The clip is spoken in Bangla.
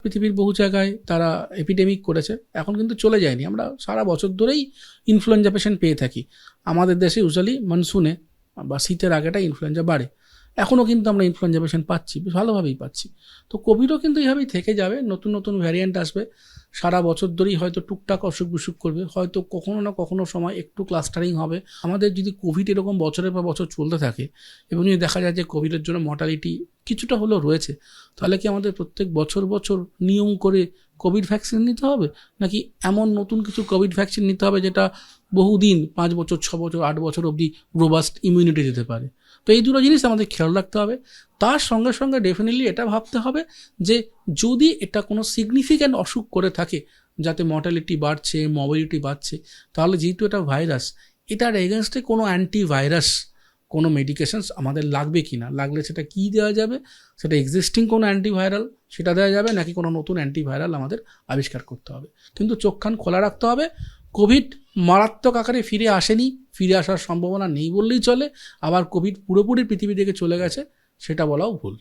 পৃথিবীর বহু জায়গায় তারা এপিডেমিক করেছে, এখন কিন্তু চলে যায়নি। আমরা সারা বছর ধরেই ইনফ্লুয়েঞ্জা পেশেন্ট পেয়ে থাকি। আমাদের দেশে ইউজুয়ালি মনসুনে বা শীতের আগেটা ইনফ্লুয়েঞ্জা বাড়ে, এখনও কিন্তু আমরা ইনফ্লুয়েঞ্জা পেশেন্ট পাচ্ছি, বেশ ভালোভাবেই পাচ্ছি। তো কোভিডও কিন্তু এইভাবেই থেকে যাবে, নতুন নতুন ভ্যারিয়েন্ট আসবে, সারা বছর ধরেই হয়তো টুকটাক অসুখ বিসুখ করবে, হয়তো কখনো না কখনো সময় একটু ক্লাস্টারিং হবে। আমাদের যদি কোভিড এরকম বছরের পর বছর চলতে থাকে এবং যদি দেখা যায় যে কোভিডের জন্য মর্টালিটি কিছুটা হলেও রয়েছে, তাহলে কি আমাদের প্রত্যেক বছর বছর নিয়ম করে কোভিড ভ্যাকসিন নিতে হবে, নাকি এমন নতুন কিছু কোভিড ভ্যাকসিন নিতে হবে যেটা বহুদিন 5 বছর 6 বছর 8 বছর অবধি রোবাস্ট ইমিউনিটি দিতে পারে? তো এই দুটো জিনিস আমাদের খেয়াল রাখতে হবে। তার সঙ্গে সঙ্গে ডেফিনেটলি এটা ভাবতে হবে যে যদি এটা কোনো সিগনিফিক্যান্ট অসুখ করে থাকে যাতে মর্টালিটি বাড়ছে, মবিলিটি বাড়ছে, তাহলে যেহেতু এটা ভাইরাস, এটার এগেনস্টে কোনো অ্যান্টিভাইরাস কোনো মেডিকেশনস আমাদের লাগবে কি না, লাগলে সেটা কী দেওয়া যাবে, সেটা এক্সিস্টিং কোনো অ্যান্টিভাইরাল সেটা দেওয়া যাবে, নাকি কোনো নতুন অ্যান্টিভাইরাল আমাদের আবিষ্কার করতে হবে। কিন্তু চোখ কান খোলা রাখতে হবে। কোভিড মারাত্মক আকারে ফিরে আসেনি, ফিরে আসার সম্ভাবনা নেই বললেই চলে। আবার কোভিড পুরোপুরি পৃথিবী থেকে চলে গেছে সেটা বলাও ভুল।